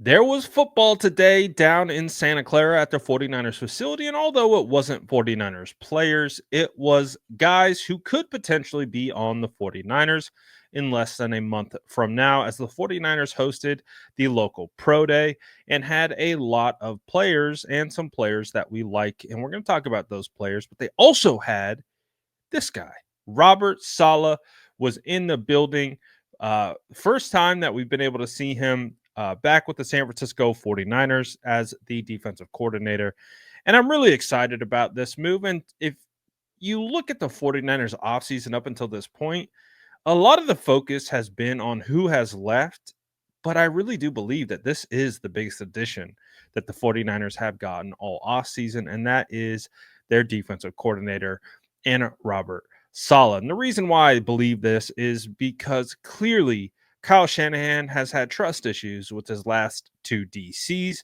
There was football today down in Santa Clara at the 49ers facility. And although it wasn't 49ers players, it was guys who could potentially be on the 49ers in less than a month from now, as the 49ers hosted the local Pro Day and had a lot of players and some players that we like. And we're going to talk about those players, but they also had this guy, Robert Saleh, was in the building. First time that we've been able to see him back with the San Francisco 49ers as the defensive coordinator. And I'm really excited about this move. And if you look at the 49ers offseason up until this point, a lot of the focus has been on who has left. But I really do believe that this is the biggest addition that the 49ers have gotten all offseason, and that is their defensive coordinator, and Robert Saleh. And the reason why I believe this is because clearly Kyle Shanahan has had trust issues with his last two DCs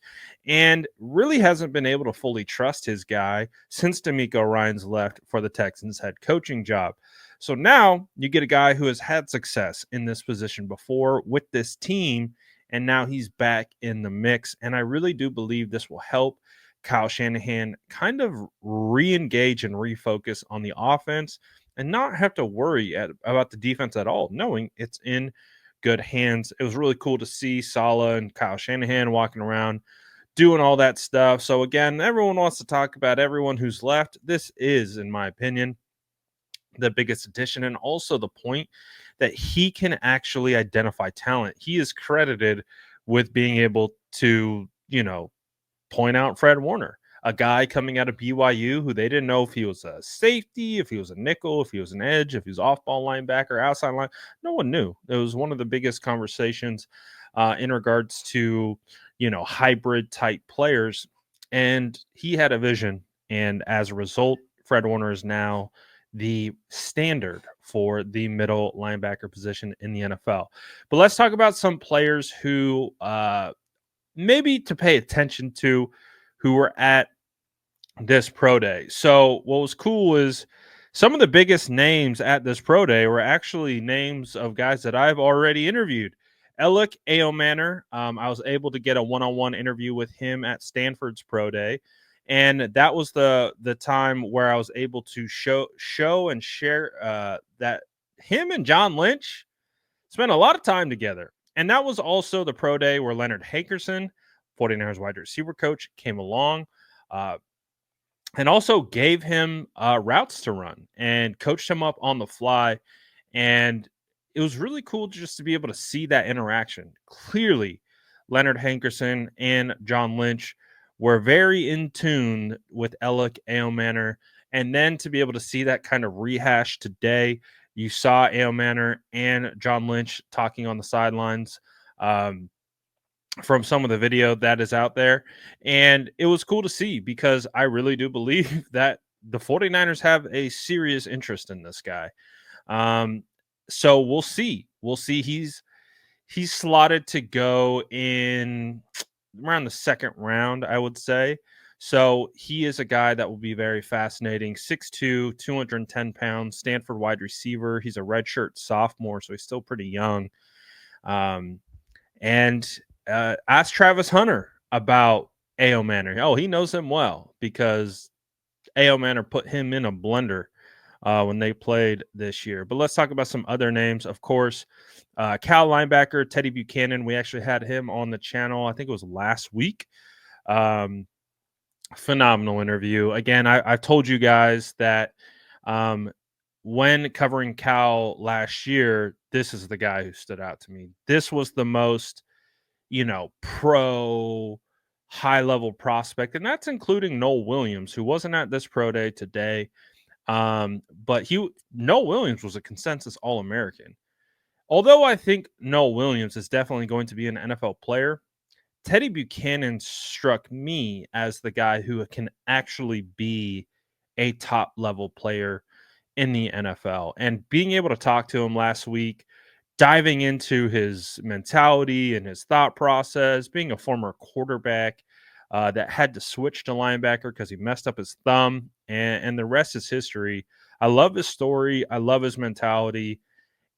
and really hasn't been able to fully trust his guy since D'Amico Ryans left for the Texans head coaching job. So now you get a guy who has had success in this position before with this team, and now he's back in the mix. And I really do believe this will help Kyle Shanahan kind of re-engage and refocus on the offense and not have to worry about the defense at all, knowing it's in good hands. It was really cool to see Saleh and Kyle Shanahan walking around doing all that stuff. So again, everyone wants to talk about everyone who's left. This is, in my opinion, the biggest addition, and also the point that he can actually identify talent. He is credited with being able to, point out Fred Warner, a guy coming out of BYU who they didn't know if he was a safety, if he was a nickel, if he was an edge, if he was off-ball linebacker, outside line. No one knew. It was one of the biggest conversations in regards to, hybrid type players. And he had a vision. And as a result, Fred Warner is now the standard for the middle linebacker position in the NFL. But let's talk about some players who maybe to pay attention to who were at this Pro Day. So what was cool is some of the biggest names at this Pro Day were actually names of guys that I've already interviewed. Elic Ayomanor, I was able to get a one-on-one interview with him at Stanford's Pro Day. And that was the time where I was able to show and share that him and John Lynch spent a lot of time together. And that was also the Pro Day where Leonard Hankerson, 49ers wide receiver coach, came along uh, and also gave him routes to run and coached him up on the fly. And it was really cool just to be able to see that interaction. Clearly, Leonard Hankerson and John Lynch were very in tune with Elic Ayomanor. And then to be able to see that kind of rehash today, you saw Ayomanor and John Lynch talking on the sidelines from some of the video that is out there. And it was cool to see because I really do believe that the 49ers have a serious interest in this guy. So we'll see. We'll see. He's slotted to go in around the second round, I would say. So he is a guy that will be very fascinating. 6'2", 210 pounds, Stanford wide receiver. He's a redshirt sophomore, so he's still pretty young. And ask Travis Hunter about Ayomanor. Oh, he knows him well because Ayomanor put him in a blender when they played this year. But let's talk about some other names. Of course, Cal linebacker Teddye Buchanan. We actually had him on the channel. I think it was last week. Phenomenal interview. Again, I've told you guys that when covering Cal last year, this is the guy who stood out to me. This was the most, pro high level prospect, and that's including Noel Williams, who wasn't at this Pro Day today. But Noel Williams was a consensus All-American. Although I think Noel Williams is definitely going to be an NFL player, Teddye Buchanan struck me as the guy who can actually be a top level player in the NFL. And being able to talk to him last week, diving into his mentality and his thought process, being a former quarterback that had to switch to linebacker because he messed up his thumb, and the rest is history. I love his story. I love his mentality.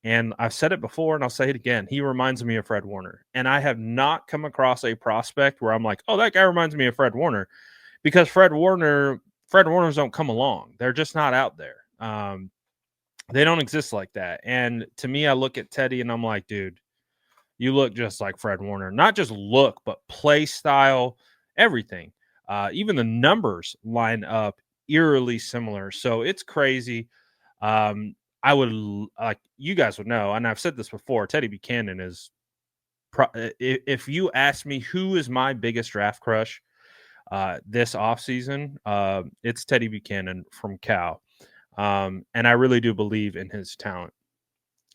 And I've said it before and I'll say it again. He reminds me of Fred Warner. And I have not come across a prospect where I'm like, oh, that guy reminds me of Fred Warner, because Fred Warners don't come along. They're just not out there. They don't exist like that. And to me, I look at Teddye and I'm like, dude, you look just like Fred Warner. Not just look, but play style, everything. Even the numbers line up eerily similar. So it's crazy. Um, like you guys would know, and I've said this before. Teddie Buchanan is. If you ask me who is my biggest draft crush this offseason, it's Teddie Buchanan from Cal, and I really do believe in his talent.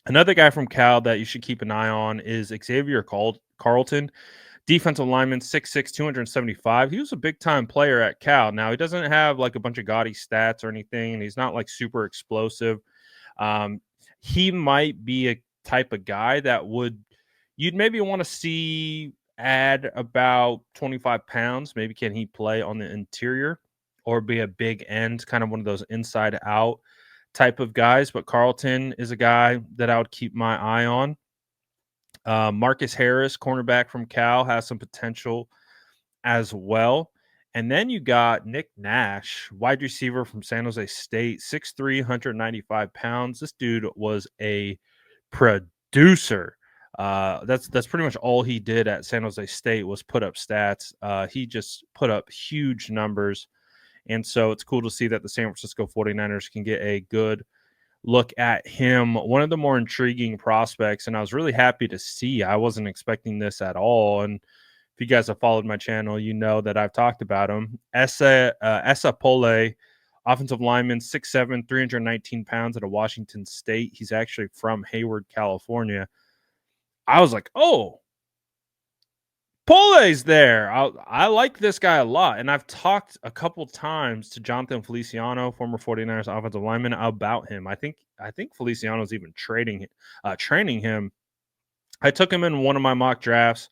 Another guy from Cal that you should keep an eye on is Xavier Carlton, defensive lineman, 6'6", 275. He was a big time player at Cal. Now, he doesn't have like a bunch of gaudy stats or anything, and he's not like super explosive. Um, he might be a type of guy that you'd maybe want to see add about 25 pounds. Maybe can he play on the interior or be a big end, kind of one of those inside out type of guys. But Carlton is a guy that I would keep my eye on. Marcus Harris, cornerback from Cal, has some potential as well. And then you got Nick Nash, wide receiver from San Jose State, 6'3", 195 pounds. This dude was a producer. That's pretty much all he did at San Jose State was put up stats. He just put up huge numbers. And so it's cool to see that the San Francisco 49ers can get a good look at him. One of the more intriguing prospects, and I was really happy to see. I wasn't expecting this at all. And if you guys have followed my channel, you know that I've talked about him. Essa Pole, offensive lineman, 6'7", 319 pounds at a Washington State. He's actually from Hayward, California. I was like, oh, Pole's there. I like this guy a lot. And I've talked a couple times to Jonathan Feliciano, former 49ers offensive lineman, about him. I think Feliciano's even training him. I took him in one of my mock drafts.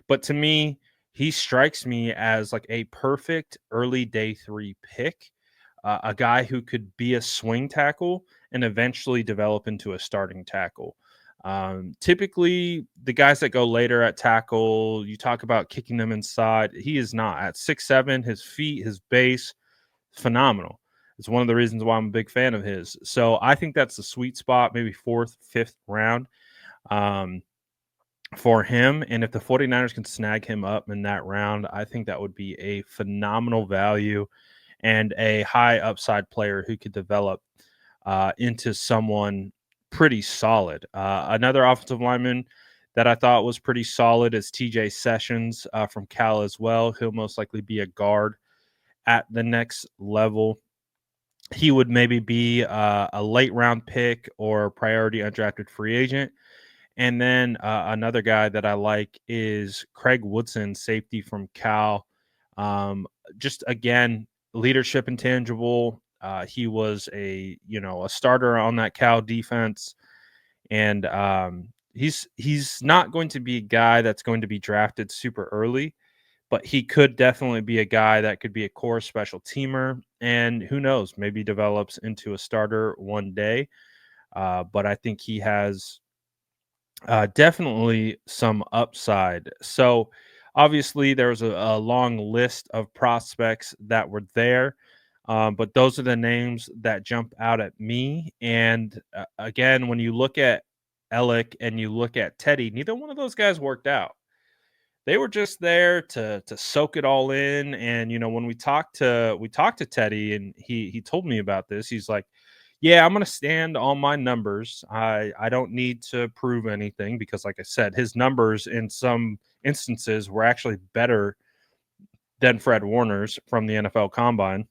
But to me, he strikes me as like a perfect early day 3 pick, a guy who could be a swing tackle and eventually develop into a starting tackle. Typically, the guys that go later at tackle, you talk about kicking them inside. He is not. At 6'7", his feet, his base, phenomenal. It's one of the reasons why I'm a big fan of his. So I think that's the sweet spot, maybe 4th, 5th round. For him, and if the 49ers can snag him up in that round, I think that would be a phenomenal value and a high upside player who could develop into someone pretty solid. Another offensive lineman that I thought was pretty solid is TJ Sessions from Cal as well. He'll most likely be a guard at the next level. He would maybe be a late round pick or priority undrafted free agent. And then another guy that I like is Craig Woodson, safety from Cal. Just again, leadership intangible. He was a starter on that Cal defense, and he's not going to be a guy that's going to be drafted super early, but he could definitely be a guy that could be a core special teamer, and who knows, maybe develops into a starter one day. But I think he has definitely some upside. So, obviously, there was a long list of prospects that were there, but those are the names that jump out at me. And again, when you look at Elic and you look at Teddye, neither one of those guys worked out. They were just there to soak it all in. And when we talked to Teddye, and he told me about this. He's like, yeah, I'm going to stand on my numbers. I don't need to prove anything because, like I said, his numbers in some instances were actually better than Fred Warner's from the NFL Combine.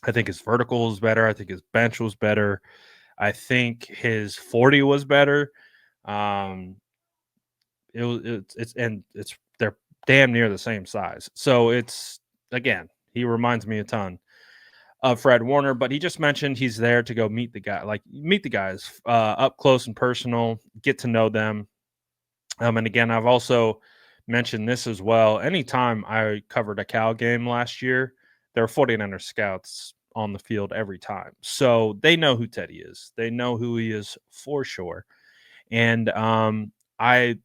I think his vertical was better. I think his bench was better. I think his 40 was better. Um, it's they're damn near the same size. So again, he reminds me a ton of Fred Warner, but he just mentioned he's there to go meet the guys up close and personal, get to know them. And again, I've also mentioned this as well. Anytime I covered a Cal game last year, there were 49er scouts on the field every time. So they know who Teddye is. They know who he is for sure. And I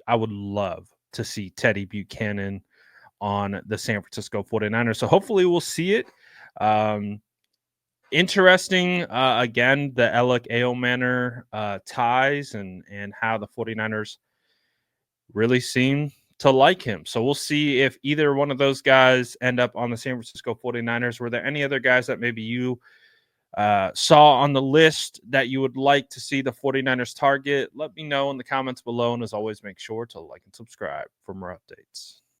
would love to see Teddye Buchanan on the San Francisco 49ers. So hopefully we'll see it. Interesting, again, the Elic Ayomanor ties and how the 49ers really seem to like him. So we'll see if either one of those guys end up on the San Francisco 49ers. Were there any other guys that maybe you saw on the list that you would like to see the 49ers target? Let me know in the comments below. And as always, make sure to like and subscribe for more updates.